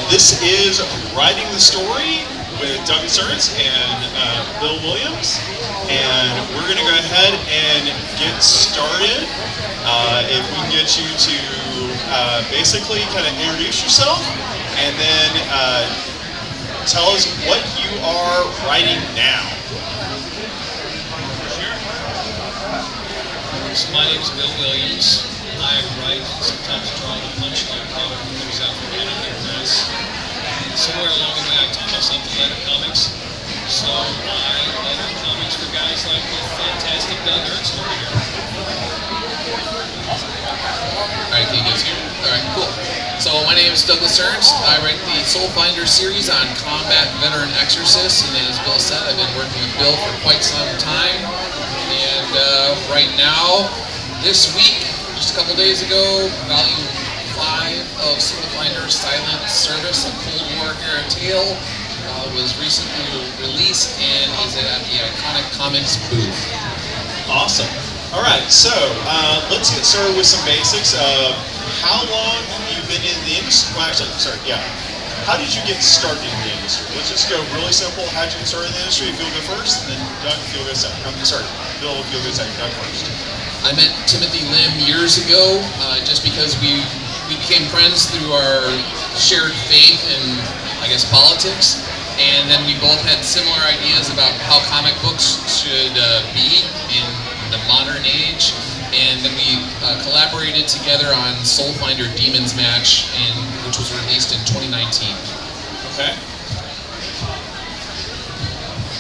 This is Writing the Story with Douglas Ernst and Bill Williams. And we're going to go ahead and get started. If we can get you to basically kind of introduce yourself and then tell us what you are writing now. Sure. So my name is Bill Williams. I write and sometimes draw the Punchline comic that comes out from Anime Press. And somewhere along the way I taught myself to letter comics. So I letter comics for guys like the fantastic Doug Ernst over here. Alright, can you guys hear me? Alright, cool. So my name is Douglas Ernst. I write the Soulfinder series on combat veteran exorcists, and as Bill said, I've been working with Bill for quite some time. And right now, this week, just a couple days ago, Volume 5 of Soulfinder Silent Service, a Cold War era tale, was recently released and is at the Iconic Comics booth. Awesome. All right, so let's get started with some basics of how long you've been in the industry. Well, actually, sorry, yeah. How did you get started in the industry? Let's just go really simple. How did you get started in the industry? If you'll go first, and then Doug, if you'll go second. Sorry, Bill, if you'll go second. Doug first. I met Timothy Lim years ago, just because we became friends through our shared faith in, I guess, politics, and then we both had similar ideas about how comic books should be in the modern age, and then we collaborated together on Soulfinder Demon's Match, which was released in 2019. Okay.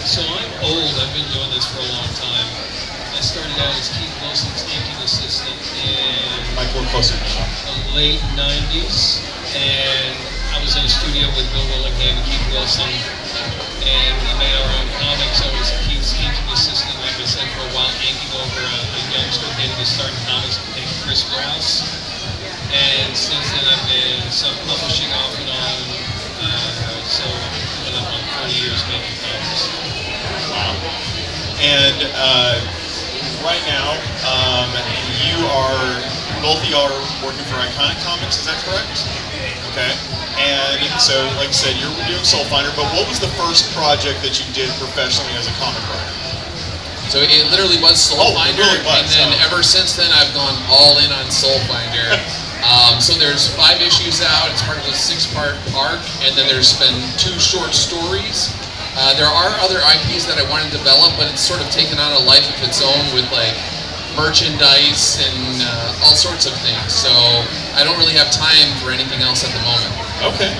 So I'm old. I've been doing this for a long time. I started out as Keith Wilson's inking assistant in the late 90s, and I was in a studio with Bill Willingham and Keith Wilson, and we made our own comics. I was Keith's inking assistant, like I said, for a while, inking over a youngster getting to start in comics named Chris Rouse. And since then I've been self-publishing off and on, so I'm coming up on 40 years making comics. Wow. And right now, both of y'all are working for Iconic Comics, is that correct? Okay. And so, like I said, you're doing Soulfinder, but what was the first project that you did professionally as a comic writer? So it literally was Soulfinder, it really was, and then ever since then I've gone all in on Soulfinder. So there's 5 issues out, it's part of a 6-part arc, and then there's been 2 short stories. There are other IPs that I want to develop, but it's sort of taken on a life of its own with like merchandise and all sorts of things. So I don't really have time for anything else at the moment. Okay.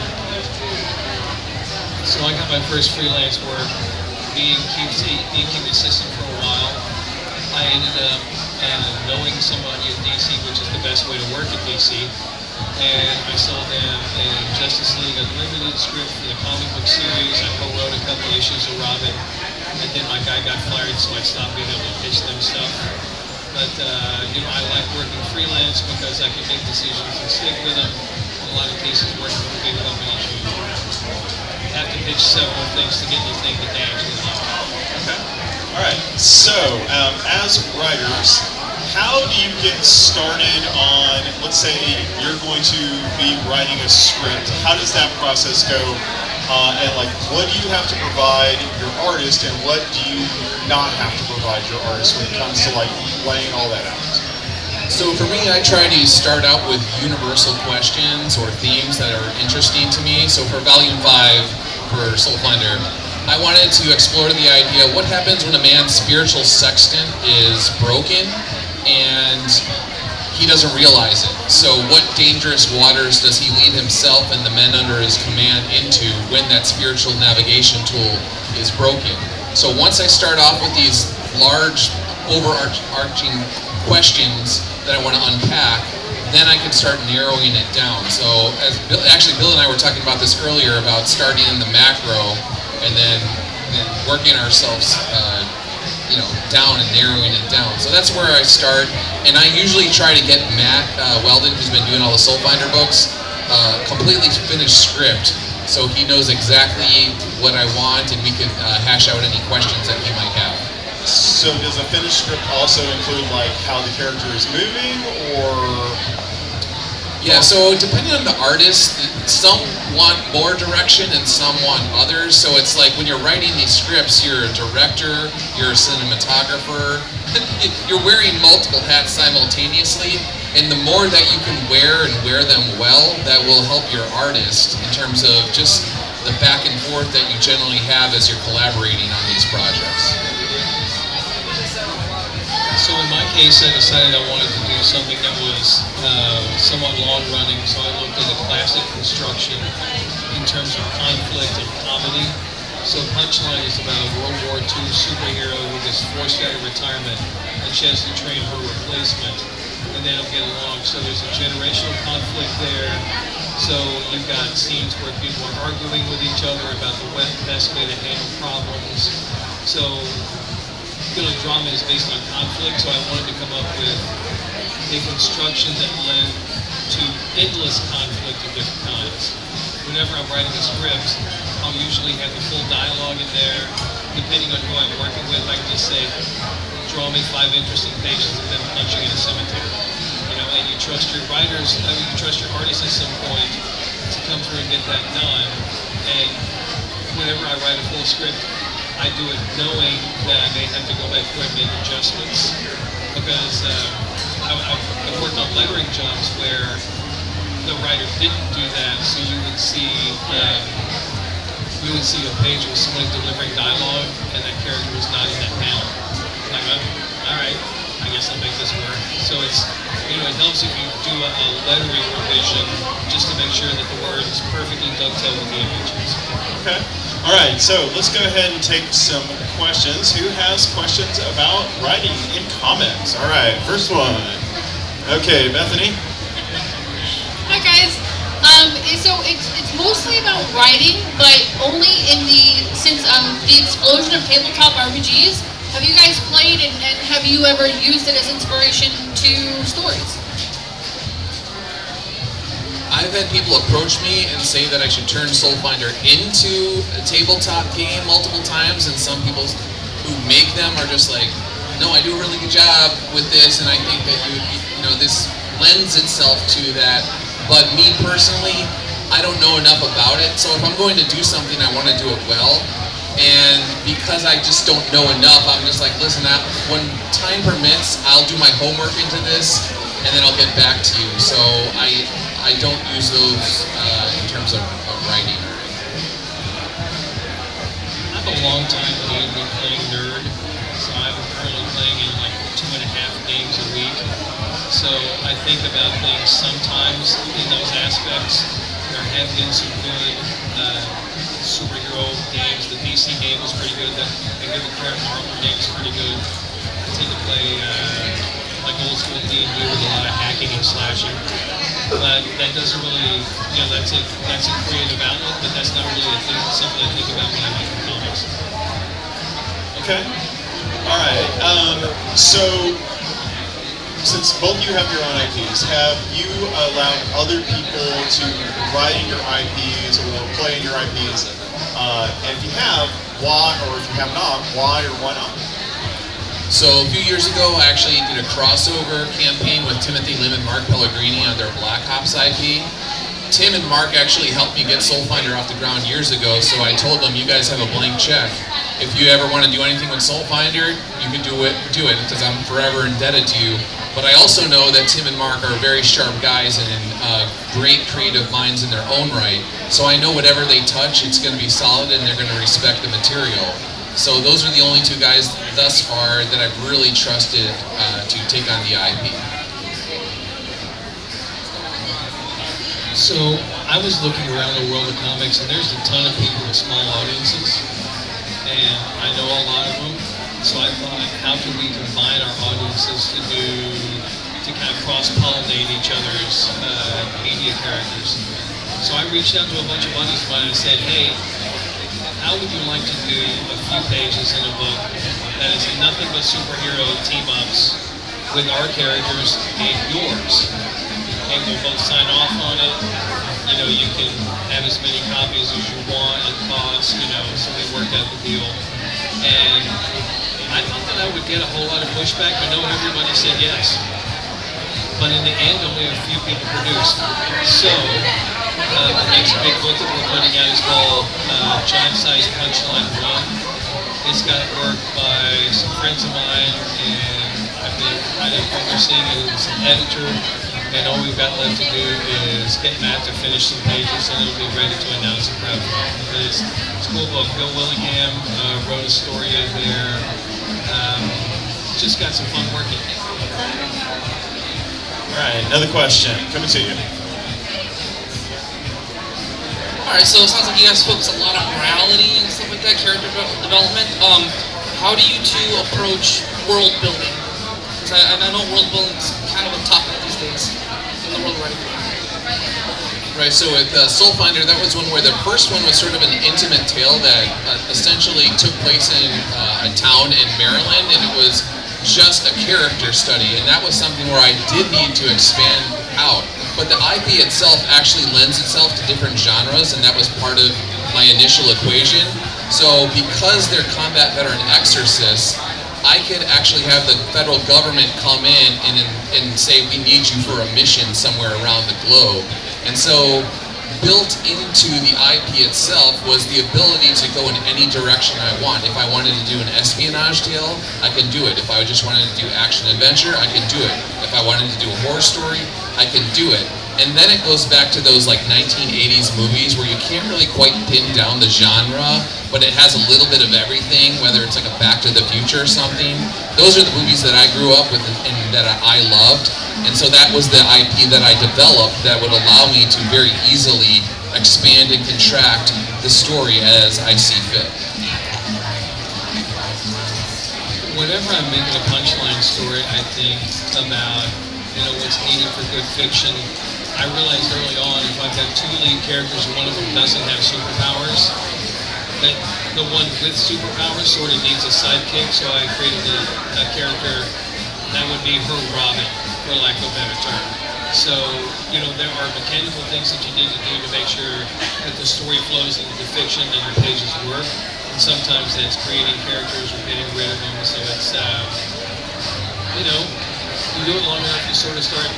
So I got my first freelance work being Keith's inking assistant for a while. I ended up knowing somebody at DC, which is the best way to work at DC. And I saw them in Justice League Unlimited script for the comic book series. I co-wrote a couple issues of Robin, and then my guy got fired, so I stopped being able to pitch them stuff. But I like working freelance because I can make decisions and stick with them. In a lot of cases, working with big companies, you have to pitch several things to get anything that they actually like. Okay. All right. So, as writers, how do you get started on, let's say you're going to be writing a script, how does that process go? And like, what do you have to provide your artist, and what do you not have to provide your artist when it comes to like laying all that out? So for me, I try to start out with universal questions or themes that are interesting to me. So for Volume 5 for Soulfinder, I wanted to explore the idea of what happens when a man's spiritual sextant is broken and he doesn't realize it. So what dangerous waters does he lead himself and the men under his command into when that spiritual navigation tool is broken? So once I start off with these large overarching questions that I want to unpack, then I can start narrowing it down. So as Bill and I were talking about this earlier, about starting in the macro and then working ourselves down and narrowing it down. So that's where I start, and I usually try to get Matt Weldon, who's been doing all the Soulfinder books, completely finished script, so he knows exactly what I want, and we can hash out any questions that he might have. So does a finished script also include like how the character is moving, or Yeah, so depending on the artist, some want more direction and some want others. So it's like when you're writing these scripts, you're a director, you're a cinematographer, you're wearing multiple hats simultaneously. And the more that you can wear and wear them well, that will help your artist in terms of just the back and forth that you generally have as you're collaborating on these projects. So in my case, I decided I wanted to do something that was somewhat long-running, so I looked at a classic construction in terms of conflict and comedy. So Punchline is about a World War II superhero who gets forced out of retirement, and she has to train her replacement, and they don't get along. So there's a generational conflict there. So you've got scenes where people are arguing with each other about the best way to handle problems. So drama is based on conflict, so I wanted to come up with a construction that led to endless conflict of different kinds. Whenever I'm writing a script, I'll usually have the full dialogue in there. Depending on who I'm working with, I can just say, draw me 5 interesting pages of them punching in a cemetery. And you trust your writers, you trust your artists at some point to come through and get that done. And whenever I write a full script, I do it knowing that I may have to go back through and make adjustments, because I've worked on lettering jobs where the writer didn't do that, so you would see a page with somebody delivering dialogue and that character was not in that panel. Like, all right, I guess I'll make this work. So it helps if you do a lettering revision just to make sure that the words perfectly dovetail with the images. Okay. All right, so let's go ahead and take some questions. Who has questions about writing in comics? All right, first one. Okay, Bethany. Hi guys. So it's mostly about writing, but only since the explosion of tabletop RPGs. Have you guys played and have you ever used it as inspiration to stories? I've had people approach me and say that I should turn Soulfinder into a tabletop game multiple times, and some people who make them are just like, no, I do a really good job with this, and I think that this lends itself to that. But me personally, I don't know enough about it, so if I'm going to do something, I want to do it well. And because I just don't know enough, I'm just like, listen, when time permits, I'll do my homework into this, and then I'll get back to you. So I don't use those in terms of writing or anything. I have a long time been playing Nerd, so I'm currently playing in like 2.5 games a week. So I think about things sometimes in those aspects. There have been some good superhero games. The DC game was pretty good. The current Marvel game is pretty good. I tend to play like old school D&D with a lot of hacking and slashing. But that doesn't really, that's a creative outlet, but that's not really something I think about when I make comics. Okay. All right. So, since both of you have your own IPs, have you allowed other people to write in your IPs or play in your IPs? And if you have, why? Or if you have not, why or why not? So a few years ago, I actually did a crossover campaign with Timothy Lim and Mark Pellegrini on their Black Ops IP. Tim and Mark actually helped me get Soulfinder off the ground years ago, so I told them, you guys have a blank check. If you ever want to do anything with Soulfinder, you can do it, because I'm forever indebted to you. But I also know that Tim and Mark are very sharp guys and great creative minds in their own right. So I know whatever they touch, it's going to be solid and they're going to respect the material. So those are the only two guys thus far that I've really trusted to take on the IP. So I was looking around the world of comics, and there's a ton of people with small audiences, and I know a lot of them. So I thought, how can we combine our audiences to kind of cross-pollinate each other's media characters? So I reached out to a bunch of buddies of mine and said, hey, how would you like to do a few pages in a book that is nothing but superhero team-ups with our characters and yours? And we'll both sign off on it. You can have as many copies as you want at cost, so we worked out the deal. And I thought that I would get a whole lot of pushback, but no, everybody said yes. but in the end, only a few people produced. So the next big book that we're putting out is called Giant Size Punchline 1. It's got work by some friends of mine, and I've been kind of overseeing it as an editor. And all we've got left to do is get Matt to finish some pages, and it'll be ready to announce in crowdfunding. But it's a cool book. Bill Willingham wrote a story in there. Just got some fun working. All right, another question coming to you. Alright, so it sounds like you guys focus a lot on morality and stuff like that, character development. How do you two approach world building? Because I know world building is kind of a topic these days in the world right now. Right, so with Soulfinder, that was one where the first one was sort of an intimate tale that essentially took place in a town in Maryland, and it was just a character study, and that was something where I did need to expand out. But the IP itself actually lends itself to different genres, and that was part of my initial equation. So because they're combat veteran exorcists, I could actually have the federal government come in and say, we need you for a mission somewhere around the globe. And so built into the IP itself was the ability to go in any direction I want. If I wanted to do an espionage tale, I can do it. If I just wanted to do action adventure, I can do it. If I wanted to do a horror story, I can do it. And then it goes back to those like 1980s movies where you can't really quite pin down the genre, but it has a little bit of everything, whether it's like a Back to the Future or something. Those are the movies that I grew up with and that I loved. And so that was the IP that I developed that would allow me to very easily expand and contract the story as I see fit. Whenever I'm making a punchline story, I think about what's needed for good fiction. I realized early on, if I've got two lead characters and one of them doesn't have superpowers, that the one with superpowers sort of needs a sidekick, so I created a character that would be her Robin, for lack of a better term. So, there are mechanical things that you need to do to make sure that the story flows into the fiction and the pages work. And sometimes that's creating characters or getting rid of them. So it's, you do it long enough, you sort of start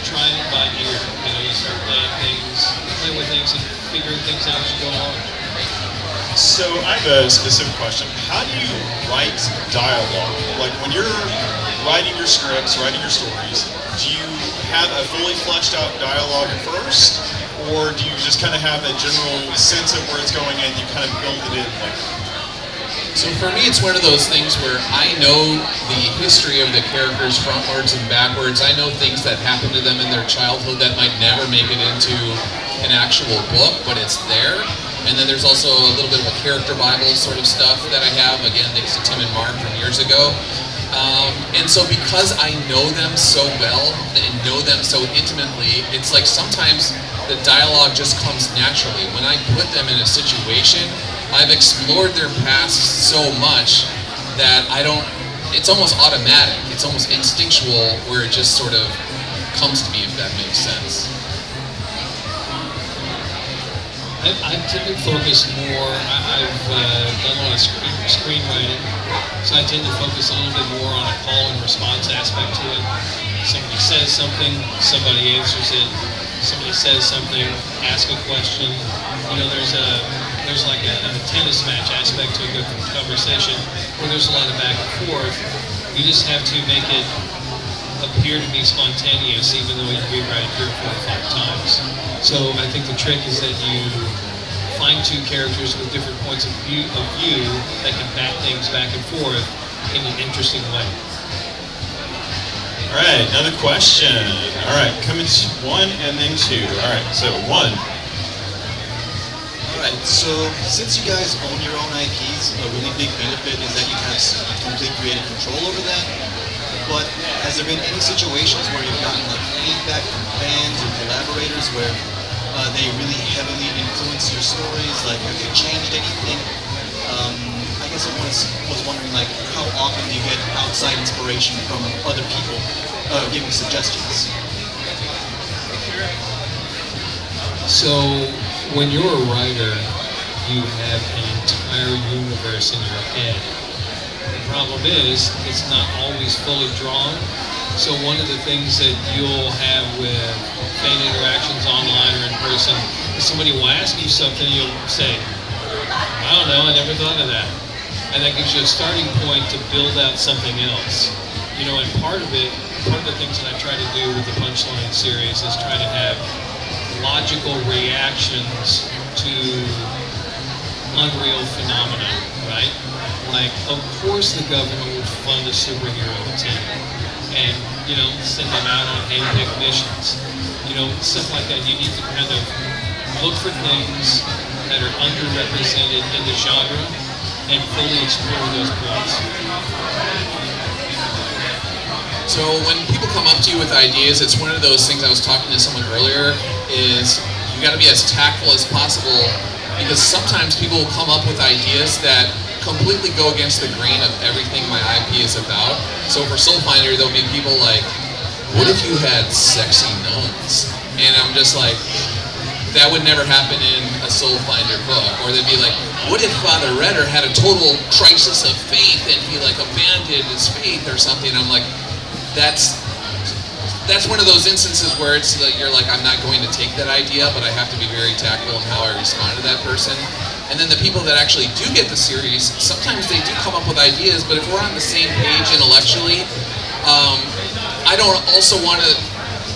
trying it by ear. You start playing with things and figuring things out as you go along. So I have a specific question. How do you write dialogue? Like when you're writing your scripts, writing your stories, do you have a fully fleshed out dialogue first? Or do you just kind of have a general sense of where it's going and you kind of build it in later? So for me, it's one of those things where I know the history of the characters frontwards and backwards. I know things that happened to them in their childhood that might never make it into an actual book, but it's there. And then there's also a little bit of a character Bible sort of stuff that I have, again, thanks to Tim and Mark from years ago. And so because I know them so well and know them so intimately, it's like sometimes the dialogue just comes naturally. When I put them in a situation, I've explored their past so much that it's almost automatic, it's almost instinctual, where it just sort of comes to me, if that makes sense. I tend to focus more, I've done a lot of screenwriting, so I tend to focus a little bit more on a call and response aspect to it. Somebody says something, somebody answers it, somebody says something, ask a question. There's like a tennis match aspect to a good conversation where there's a lot of back and forth. You just have to make it appear to be spontaneous, even though you rewrite it 3 or 4 or 5 times. So I think the trick is that you find two characters with different points of view that can bat things back and forth in an interesting way. All right, another question. All right, coming to 1 and then 2. All right, so 1. Alright, so since you guys own your own IPs, a really big benefit is that you have complete creative control over that. But has there been any situations where you've gotten like feedback from fans or collaborators where they really heavily influenced your stories? Like, have you changed anything? I guess I was wondering, like, how often do you get outside inspiration from other people giving suggestions? So, when you're a writer, you have an entire universe in your head. The problem is, it's not always fully drawn, So one of the things that you'll have with fan interactions online or in person is somebody will ask you something, you'll say, I don't know, I never thought of that. And that gives you a starting point to build out something else. You know, and part of the things that I try to do with the Punchline series is try to have logical reactions to unreal phenomena, right? Like, of course the government would fund a superhero team and, you know, send them out on hand-picked missions. You know, stuff like that. You need to kind of look for things that are underrepresented in the genre and fully explore those points. So when people come up to you with ideas, it's one of those things I was talking to someone earlier, is you got to be as tactful as possible, because sometimes people will come up with ideas that completely go against the grain of everything my IP is about. So for Soulfinder, there'll be people like, what if you had sexy nuns? And I'm just like, that would never happen in a Soulfinder book. Or they'd be like, what if Father Redder had a total crisis of faith and he like abandoned his faith or something? I'm like, that's one of those instances where it's like, you're like, I'm not going to take that idea, but I have to be very tactful in how I respond to that person. And then the people that actually do get the series, sometimes they do come up with ideas, but if we're on the same page intellectually, I don't also want to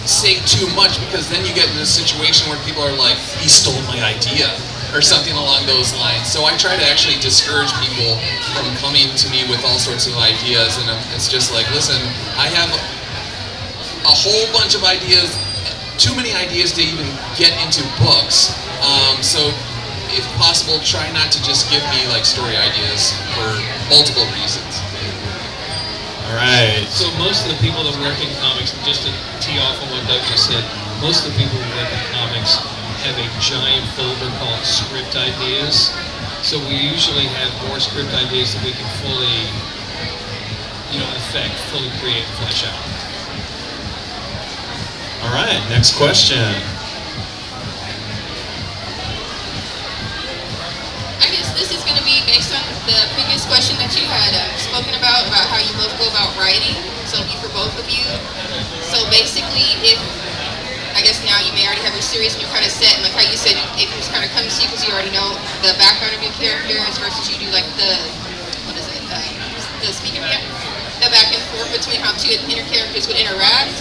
say too much, because then you get in this situation where people are like, he stole my idea, or something along those lines. So I try to actually discourage people from coming to me with all sorts of ideas, and it's just like, listen, I have a whole bunch of ideas, too many ideas to even get into books. So if possible, try not to just give me like story ideas for multiple reasons. All right. So most of the people that work in comics, and just to tee off on what Doug just said, most of the people who work in comics have a giant folder called script ideas. So we usually have more script ideas that we can fully, fully create and flesh out. All right, next question. I guess this is going to be based on the previous question that you had spoken about how you both go about writing. So it'll be for both of you. So basically, if I guess now you may already have your series and you're kind of set, and like how you said, it just kind of comes to you because you already know the background of your characters versus you do like the speaking, the back and forth between how two inner characters would interact.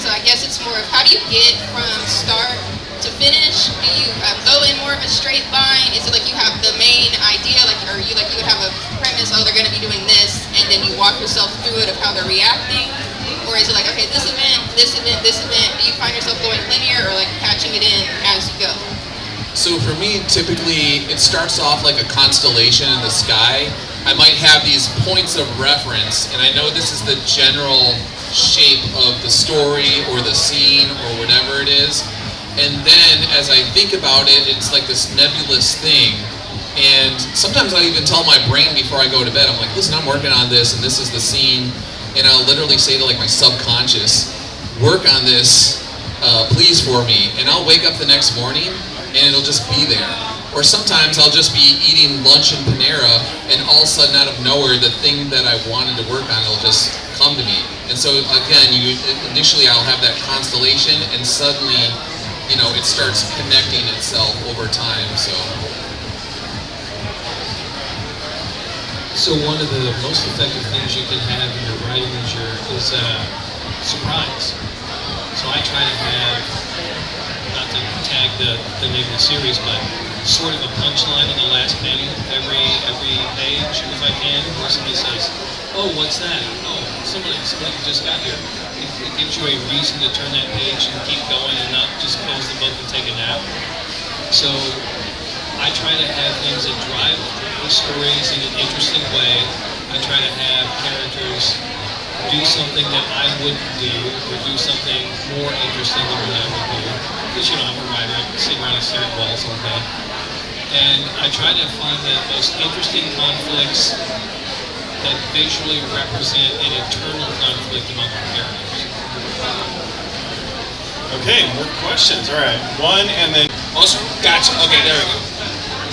So I guess it's more of how do you get from start to finish? Do you go in more of a straight line? Is it like you have the main idea, or you would have a premise, oh, they're going to be doing this, and then you walk yourself through it of how they're reacting? Or is it like, okay, this event, this event, this event? Do you find yourself going linear or like patching it in as you go? So for me, typically, it starts off like a constellation in the sky. I might have these points of reference, and I know this is the general shape of the story or the scene or whatever it is. And then as I think about it, it's like this nebulous thing. And sometimes I even tell my brain before I go to bed, I'm like, listen, I'm working on this, and this is the scene. And I'll literally say to like my subconscious, work on this, please, for me. And I'll wake up the next morning and it'll just be there. Or sometimes I'll just be eating lunch in Panera, and all of a sudden out of nowhere, the thing that I wanted to work on will just come to me. And so again, initially I'll have that constellation, and suddenly, it starts connecting itself over time. So one of the most effective things you can have in your writing is surprise. So I try to have, not to tag the name of the series, but sort of a punchline in the last panel every page, if I can, where somebody says, oh, what's that? Oh, somebody just got here. It gives you a reason to turn that page and keep going and not just close the book and take a nap. So I try to have things that drive the stories in an interesting way. I try to have characters do something that I wouldn't do, or do something more interesting than what I would do. Because, I'm a writer, I can sit around and stare at walls all day. And I try to find the most interesting conflicts that visually represent an internal conflict among the characters. Okay, more questions. All right, one, and then Also, gotcha. Okay, there we go.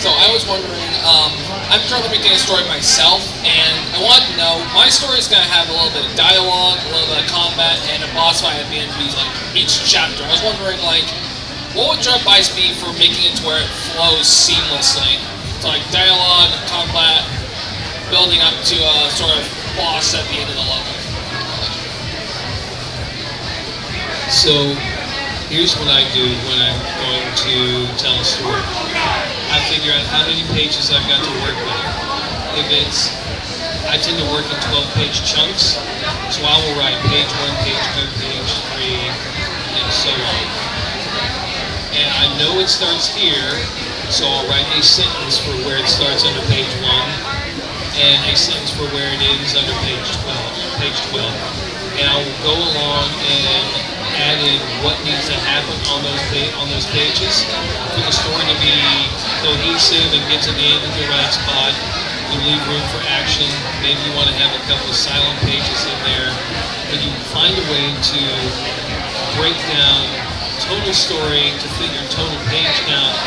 So So I was wondering, I'm currently making a story myself, and I want to know, my story is going to have a little bit of dialogue, a little bit of combat, and a boss fight at the end of each chapter. I was wondering, like, what would your advice be for making it to where it flows seamlessly? So like dialogue, combat, building up to a sort of boss at the end of the level. So here's what I do when I'm going to tell a story. I figure out how many pages I've got to work with. I tend to work in 12-page chunks, so I will write page 1, page 2, page 3, and so on. And I know it starts here, so I'll write a sentence for where it starts under page 1, and a sentence for where it ends under page 12. And I will go along and add in what needs to happen on those pages for the story to be cohesive and get to the end of the right spot. You leave room for action. Maybe you want to have a couple of silent pages in there, but you find a way to break down total story to fit your total page count,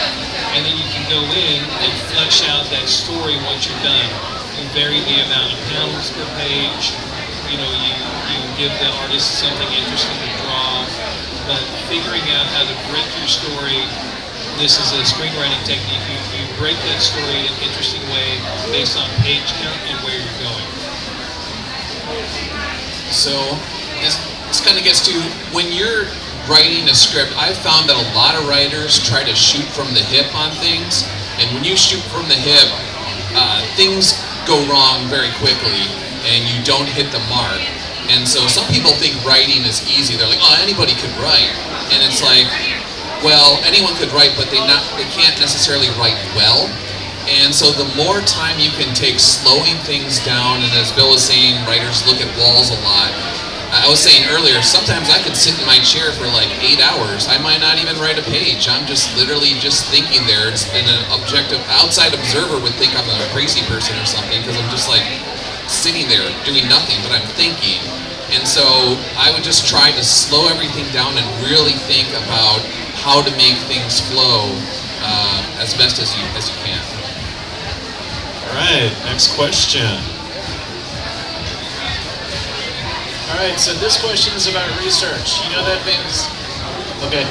and then you can go in and flesh out that story once you're done. You vary the amount of panels per page. You give the artist something interesting to draw, but figuring out how to break your story, this is a screenwriting technique. You break that story in an interesting way based on page count and where you're going. So this kind of gets to when you're writing a script. I've found that a lot of writers try to shoot from the hip on things, and when you shoot from the hip, things go wrong very quickly, and you don't hit the mark. And so some people think writing is easy. They're like, oh, anybody could write. And it's like, well, anyone could write, but they can't necessarily write well. And so the more time you can take slowing things down, and as Bill was saying, writers look at walls a lot. I was saying earlier, sometimes I could sit in my chair for like 8 hours. I might not even write a page. I'm just literally just thinking there. And an objective outside observer would think I'm a crazy person or something, because I'm just like sitting there doing nothing, but I'm thinking. And so I would just try to slow everything down and really think about how to make things flow as best as you can. All right, next question. All right, so this question is about research. You know that famous... Okay.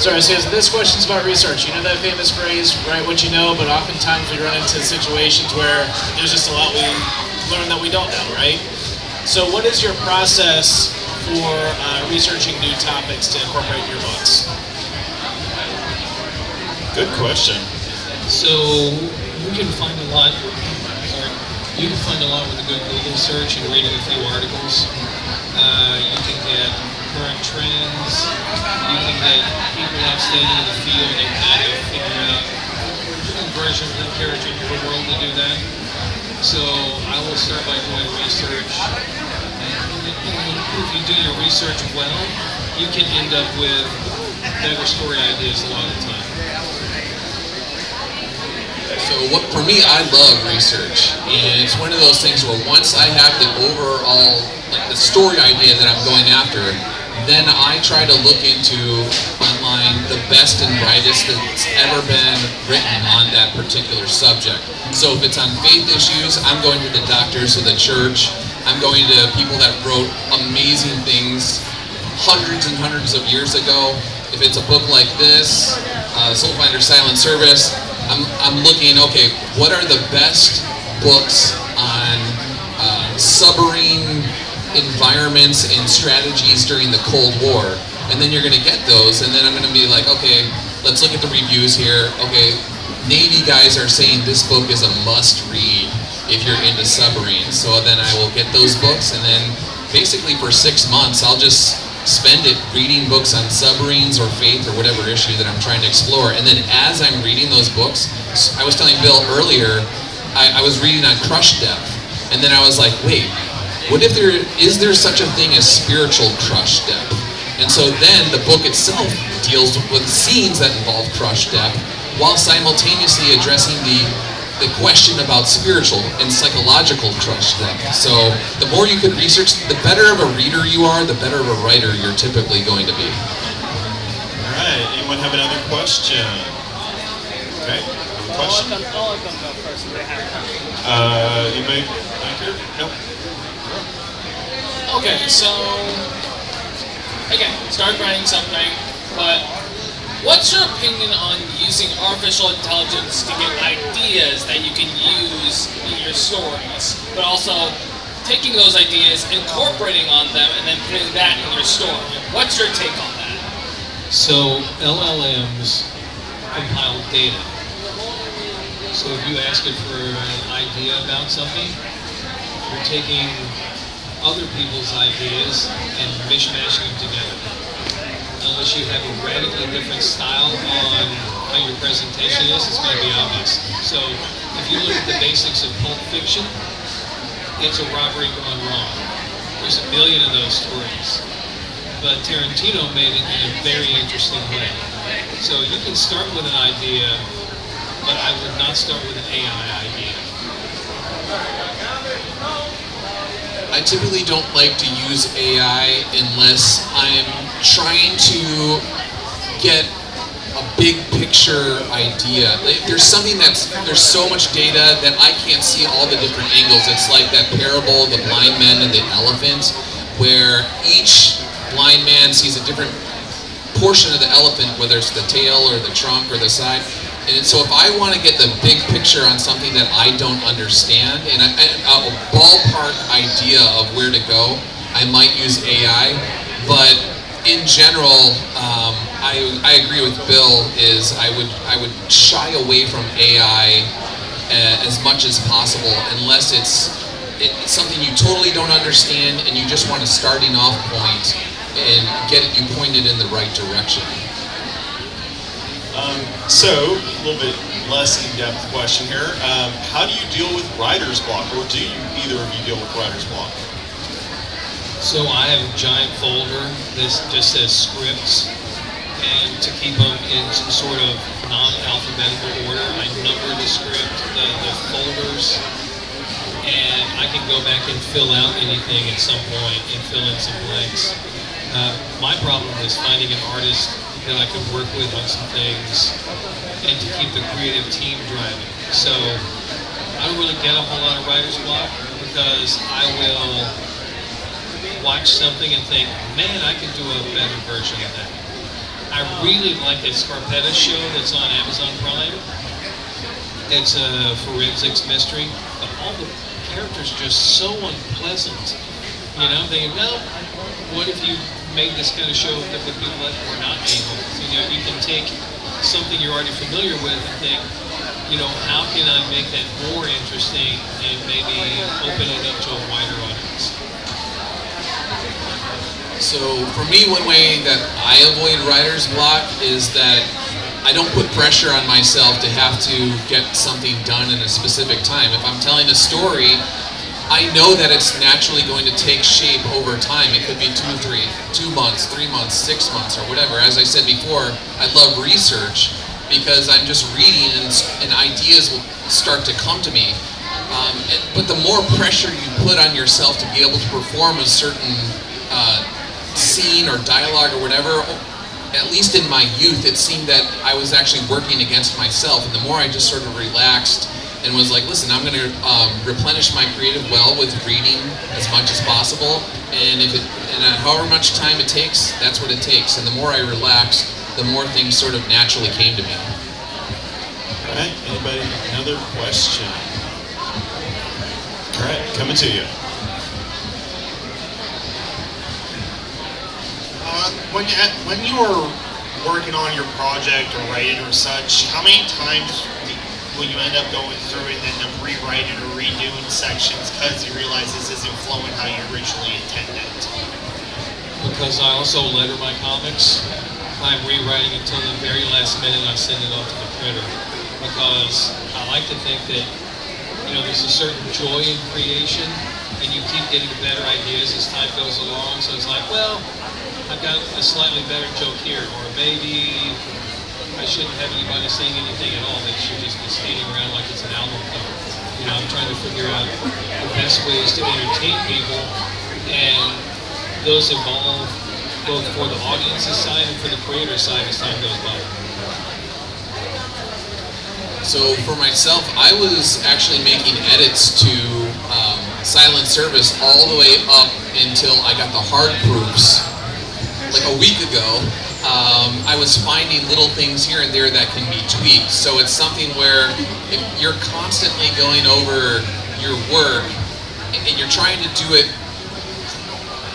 Sorry, so this question is about research. You know that famous phrase, write what you know, but oftentimes we run into situations where there's just a lot we learn that we don't know, right? So what is your process for researching new topics to incorporate in your books? Good question. So you can find a lot. You can find a lot with a good Google search and reading a few articles. You can get current trends. You can get people outstanding in the field and kind of figure out different versions of the character in your world to do that. So I will start by doing research. If you do your research well, you can end up with better story ideas a lot of the time. So for me, I love research, and it's one of those things where once I have the overall, like the story idea that I'm going after, then I try to look into online the best and brightest that's ever been written on that particular subject. So if it's on faith issues, I'm going to the doctors of the church. I'm going to people that wrote amazing things hundreds and hundreds of years ago. If it's a book like this, Soulfinder Silent Service, I'm looking, okay, what are the best books on submarine environments and strategies during the Cold War? And then you're going to get those, and then I'm going to be like, okay, let's look at the reviews here. Okay, Navy guys are saying this book is a must-read if you're into submarines. So then I will get those books, and then basically for 6 months, I'll just spend it reading books on submarines or faith or whatever issue that I'm trying to explore. And then as I'm reading those books, I was telling Bill earlier, I was reading on crush depth, and then I was like, wait, what if is there such a thing as spiritual crush depth? And so then the book itself deals with scenes that involve crush depth, while simultaneously addressing the question about spiritual and psychological crush depth. So the more you can research, the better of a reader you are, the better of a writer you're typically going to be. All right, anyone have another question? Okay, another question. I'll let them go first if they have time. Anybody back here? Nope. Okay, so again, start writing something, but what's your opinion on using artificial intelligence to get ideas that you can use in your stories, but also taking those ideas, incorporating on them, and then putting that in your story? What's your take on that? So LLMs compile data. So if you ask it for an idea about something, you're taking other people's ideas and mishmashing them together. Unless you have a radically different style on how your presentation is, it's going to be obvious. So if you look at the basics of Pulp Fiction, it's a robbery gone wrong. There's a million of those stories. But Tarantino made it in a very interesting way. So you can start with an idea, but I would not start with an AI idea. I typically don't like to use AI unless I'm trying to get a big picture idea. There's so much data that I can't see all the different angles. It's like that parable, the blind man and the elephant, where each blind man sees a different portion of the elephant, whether it's the tail or the trunk or the side. And so if I want to get the big picture on something that I don't understand, and a ballpark idea of where to go, I might use AI. But in general, I agree with Bill. I would shy away from AI as much as possible, unless it's something you totally don't understand and you just want a starting off point and get you pointed in the right direction. So, a little bit less in-depth question here. How do you deal with writer's block, or do either of you deal with writer's block? So I have a giant folder that just says scripts, and to keep them in some sort of non-alphabetical order, I number the script, the folders, and I can go back and fill out anything at some point and fill in some blanks. My problem is finding an artist that I can work with on some things and to keep the creative team driving. So I don't really get a whole lot of writer's block because I will watch something and think, man, I could do a better version of that. I really like that Scarpetta show that's on Amazon Prime. It's a forensics mystery, but all the characters are just so unpleasant. You know, thinking, well, what if you made this kind of show that with people that were not a-holes? You know, you can take something you're already familiar with and think, you know, how can I make that more interesting and maybe open it up to a wider audience? So for me, one way that I avoid writer's block is that I don't put pressure on myself to have to get something done in a specific time. If I'm telling a story, I know that it's naturally going to take shape over time. It could be 2 months, 3 months, 6 months, or whatever. As I said before, I love research because I'm just reading and ideas will start to come to me. But the more pressure you put on yourself to be able to perform a certain scene or dialogue or whatever, at least in my youth, it seemed that I was actually working against myself. And the more I just sort of relaxed and was like, listen, I'm going to replenish my creative well with reading as much as possible, and however much time it takes, that's what it takes. And the more I relaxed, the more things sort of naturally came to me. All right, anybody, another question? All right, coming to you. When you were working on your project or writing or such, how many times will you end up going through it and then rewriting or redoing sections because you realize this isn't flowing how you originally intended? Because I also letter my comics, I'm rewriting until the very last minute I send it off to the printer. Because I like to think that, you know, there's a certain joy in creation, and you keep getting better ideas as time goes along. So it's like, well, I've got a slightly better joke here, or maybe I shouldn't have anybody saying anything at all. They should just be skating around like it's an album cover. You know, I'm trying to figure out the best ways to entertain people, and those evolve both for the audience's side and for the creator's side as time goes by. So for myself, I was actually making edits to Silent Service all the way up until I got the hard proofs like a week ago. I was finding little things here and there that can be tweaked. So it's something where if you're constantly going over your work and you're trying to do it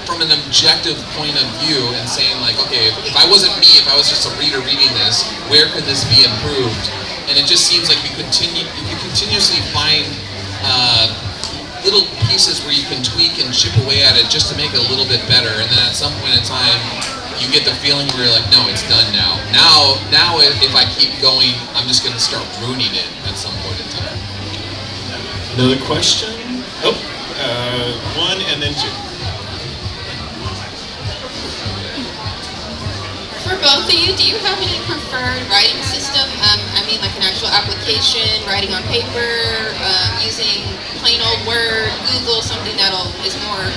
from an objective point of view and saying like, okay, if I wasn't me, if I was just a reader reading this, where could this be improved? And it just seems like you continuously find little pieces where you can tweak and chip away at it just to make it a little bit better. And then at some point in time, you get the feeling where you're like, no, it's done now. Now if I keep going, I'm just going to start ruining it at some point in time. Another question? Oh, one and then two. For both of you, do you have any preferred writing system? I mean, like an actual application, writing on paper, using plain old Word, Google, something is more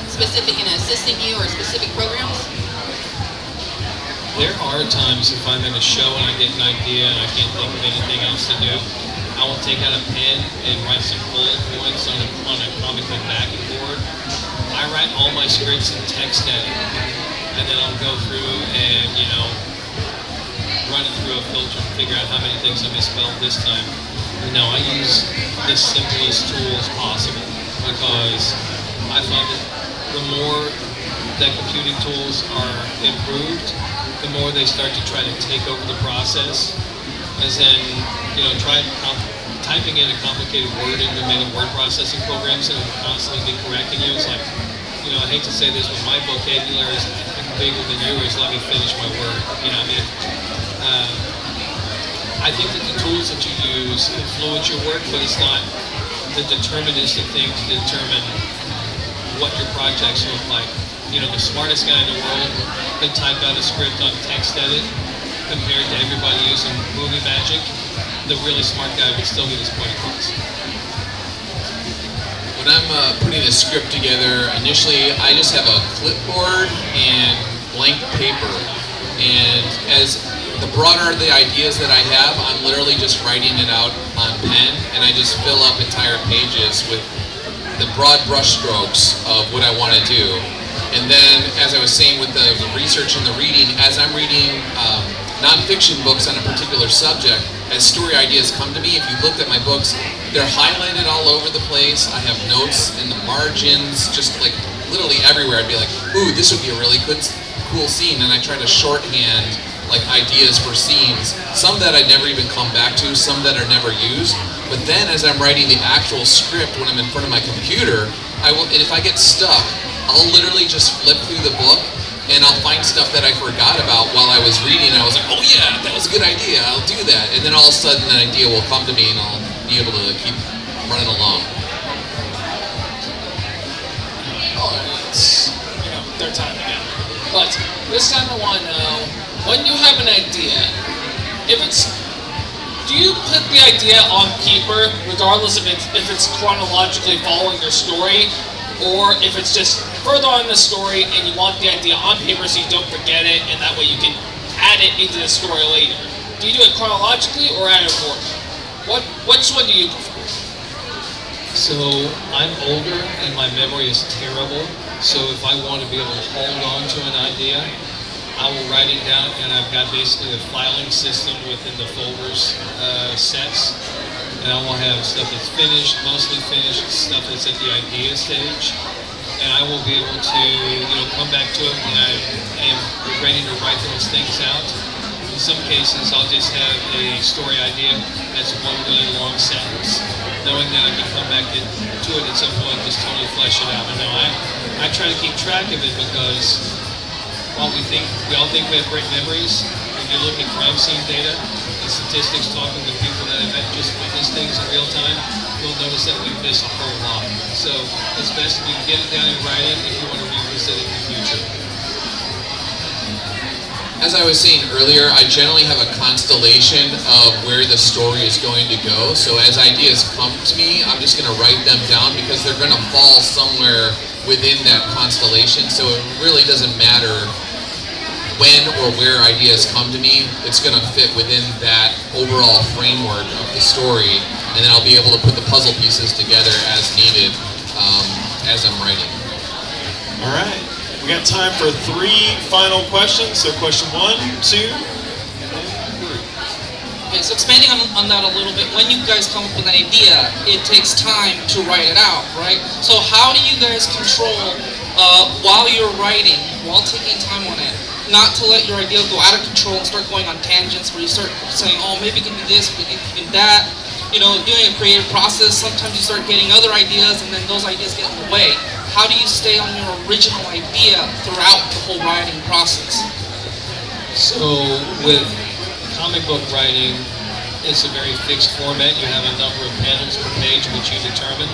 specific in assisting you, or specific programs? There are times if I'm in a show and I get an idea and I can't think of anything else to do, I will take out a pen and write some bullet points on a comic book backing board. I write all my scripts in text edit, and then I'll go through and, run it through a filter and figure out how many things I misspelled this time. No, I use the simplest tools possible, because I find that the more that computing tools are improved, the more they start to try to take over the process. As in, typing in a complicated word into many word processing programs and constantly be correcting you. It's like, I hate to say this, but my vocabulary is bigger than yours. Let me finish my word. I think that the tools that you use influence your work, but it's not the deterministic thing to determine what your projects look like. The smartest guy in the world could type out a script on text edit compared to everybody using movie magic. The really smart guy would still get his point across. When I'm putting a script together, initially I just have a clipboard and blank paper. And as the broader the ideas that I have, I'm literally just writing it out on pen, and I just fill up entire pages with the broad brush strokes of what I want to do. And then, as I was saying with the research and the reading, as I'm reading nonfiction books on a particular subject, as story ideas come to me, if you looked at my books, they're highlighted all over the place. I have notes in the margins, just like literally everywhere. I'd be like, ooh, this would be a really cool scene, and I try to shorthand like ideas for scenes, some that I never even come back to, some that are never used. But then as I'm writing the actual script when I'm in front of my computer, and if I get stuck, I'll literally just flip through the book and I'll find stuff that I forgot about while I was reading, and I was like, oh yeah, that was a good idea, I'll do that. And then all of a sudden an idea will come to me and I'll be able to keep running along. It's third time again. But this time I want to know, when you have an idea, do you put the idea on paper, regardless if it's chronologically following your story, or if it's just further on the story and you want the idea on paper so you don't forget it, and that way you can add it into the story later? Do you do it chronologically or out of order? Which one do you prefer? So I'm older and my memory is terrible. So if I want to be able to hold on to an idea, I will write it down, and I've got basically a filing system within the folders sets. And I will have stuff that's finished, mostly finished, stuff that's at the idea stage. And I will be able to come back to it when I am ready to write those things out. In some cases, I'll just have a story idea that's one really long sentence, knowing that I can come back to it at some point and just totally flesh it out. I try to keep track of it, because while we all think we have great memories, when you look at crime scene data and statistics, talking to people that have just witnessed things in real time, you'll notice that we miss a whole lot. So it's best if you can get it down and write it if you want to revisit it in the future. As I was saying earlier, I generally have a constellation of where the story is going to go. So as ideas come to me, I'm just going to write them down, because they're going to fall somewhere within that constellation. So it really doesn't matter when or where ideas come to me, it's going to fit within that overall framework of the story, and then I'll be able to put the puzzle pieces together as needed as I'm writing. All right. We got time for 3 final questions. So question 1, 2, Okay, so expanding on that a little bit, when you guys come up with an idea, it takes time to write it out, right? So how do you guys control, while you're writing, while taking time on it, not to let your idea go out of control and start going on tangents where you start saying, oh, maybe it can be this, maybe it can be that. You know, doing a creative process, sometimes you start getting other ideas and then those ideas get in the way. How do you stay on your original idea throughout the whole writing process? So with comic book writing, it's a very fixed format. You have a number of panels per page which you determine.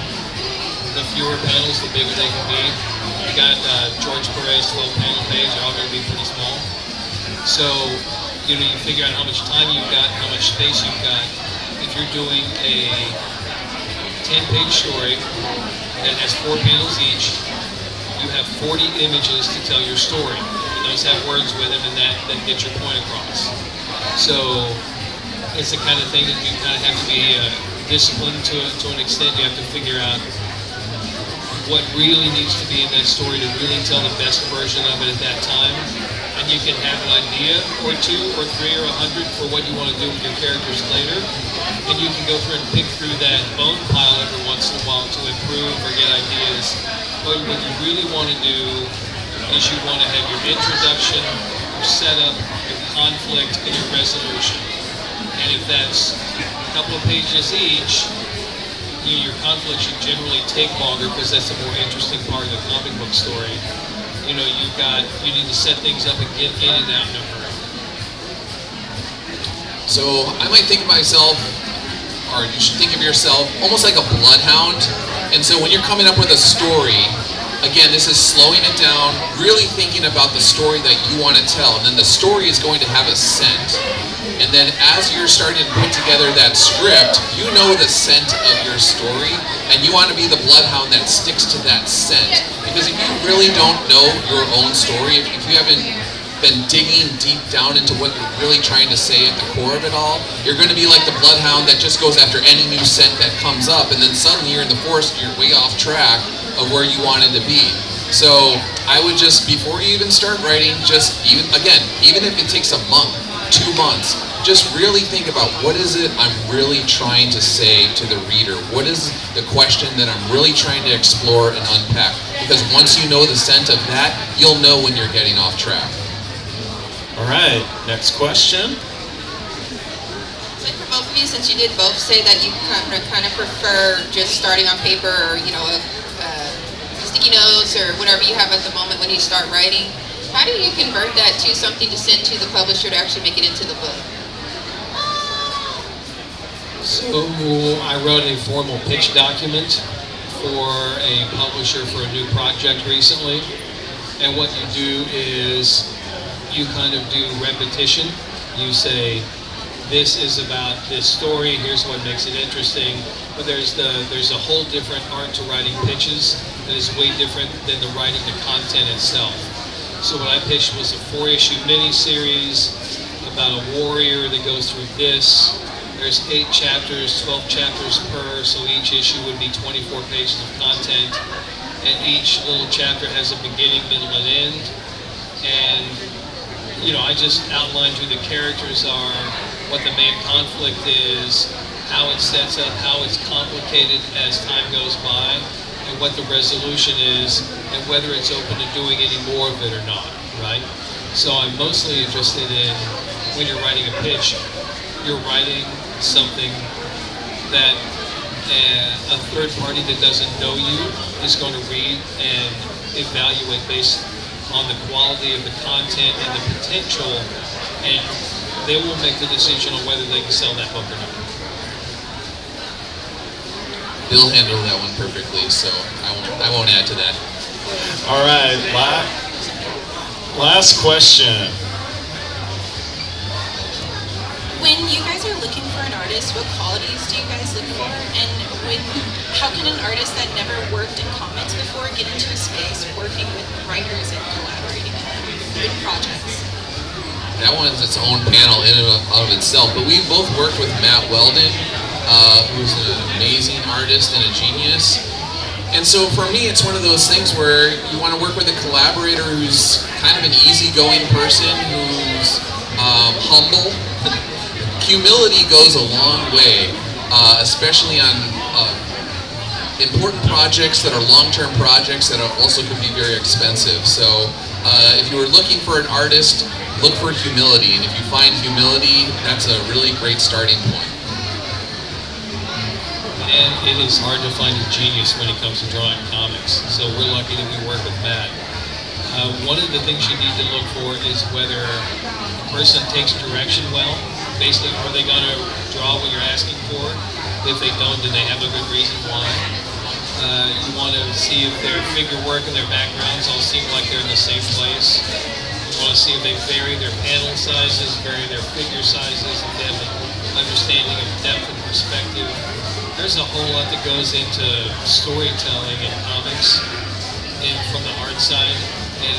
The fewer panels, the bigger they can be. You got George Perez 12-panel page, they're all going to be pretty small. So, you figure out how much time you've got, how much space you've got. If you're doing a 10-page story that has 4 panels each, you have 40 images to tell your story. And those have words with them, and that gets your point across. So it's the kind of thing that you kind of have to be disciplined to an extent. You have to figure out what really needs to be in that story to really tell the best version of it at that time. And you can have an idea or 2 or 3 or 100 for what you want to do with your characters later. And you can go through and pick through that bone pile every once in a while to improve or get ideas. But what you really want to do is you want to have your introduction, your setup, your conflict, and your resolution. And if that's a couple of pages each, your conflict should generally take longer because that's the more interesting part of the comic book story. You need to set things up and get in and out in a hurry. So I might think of myself, or you should think of yourself, almost like a bloodhound. And so when you're coming up with a story, again, this is slowing it down, really thinking about the story that you want to tell. And then the story is going to have a scent. And then as you're starting to put together that script, you know the scent of your story, and you want to be the bloodhound that sticks to that scent. Because if you really don't know your own story, if you haven't been digging deep down into what you're really trying to say at the core of it all, you're going to be like the bloodhound that just goes after any new scent that comes up, and then suddenly you're in the forest and you're way off track of where you wanted to be. So I would just, before you even start writing, even if it takes a month, 2 months, just really think about what is it I'm really trying to say to the reader? What is the question that I'm really trying to explore and unpack? Because once you know the scent of that, you'll know when you're getting off track. All right, next question. So for both of you, since you did both say that you kind of prefer just starting on paper or, sticky notes or whatever you have at the moment when you start writing, how do you convert that to something to send to the publisher to actually make it into the book? So I wrote a formal pitch document for a publisher for a new project recently. And what you do is you kind of do repetition. You say, this is about this story, here's what makes it interesting. But there's a whole different art to writing pitches that is way different than the writing the content itself. So what I pitched was a 4-issue miniseries about a warrior that goes through this. There's 8 chapters, 12 chapters per, so each issue would be 24 pages of content. And each little chapter has a beginning, middle, and end. And, I just outlined who the characters are, what the main conflict is, how it sets up, how it's complicated as time goes by, and what the resolution is, and whether it's open to doing any more of it or not, right? So I'm mostly interested in, when you're writing a pitch, you're writing something that a third party that doesn't know you is going to read and evaluate based on the quality of the content and the potential, and they will make the decision on whether they can sell that book or not. Bill handled that one perfectly, so I won't add to that. All right, last question. When you guys are looking for an artist, what qualities do you guys look for? And how can an artist that never worked in comics before get into a space working with writers and collaborating in projects? that one's its own panel in and of itself. But we both worked with Matt Weldon, who's an amazing artist and a genius. And so for me, it's one of those things where you want to work with a collaborator who's kind of an easygoing person, who's humble. Humility goes a long way, especially on important projects that are long-term projects that also could be very expensive. So if you were looking for an artist, look for humility. And if you find humility, that's a really great starting point. And it is hard to find a genius when it comes to drawing comics. So we're lucky that we work with Matt. One of the things you need to look for is whether a person takes direction well. Basically, are they going to draw what you're asking for? If they don't, then they have a good reason why. You want to see if their figure work and their backgrounds all seem like they're in the same place. You want to see if they vary their panel sizes, vary their figure sizes, if they have an understanding of depth and perspective. There's a whole lot that goes into storytelling in comics and from the art side, and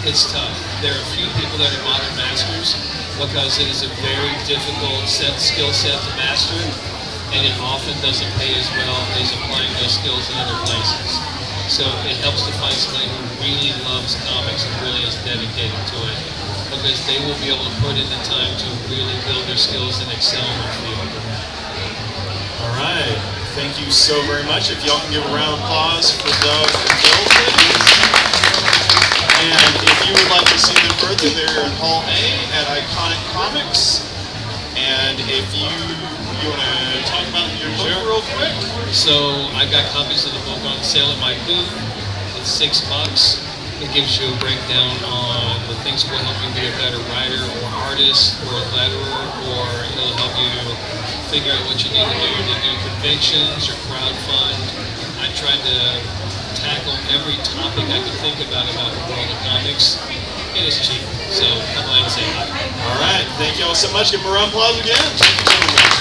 it's tough. There are a few people that are modern masters because it is a very difficult skill set to master, and it often doesn't pay as well as applying those skills in other places. So it helps to find somebody who really loves comics and really is dedicated to it, because they will be able to put in the time to really build their skills and excel in their field. All right. Thank you so very much. If y'all can give a round of applause for Doug and Bill, please. And if you would like to see them further, they're in Hall A at Iconic Comics. And if you want to talk about your book real quick. So I've got copies of the book on sale at my booth. It's $6. It gives you a breakdown on the things that will help you be a better writer or artist or letterer, or it'll help you figure out what you need to do conventions or crowdfund. I tried to tackle every topic I could think about the world of comics, and it's cheap. So come on and say hi. All right. Thank you all so much. Give them a round of applause again. Thank you, gentlemen.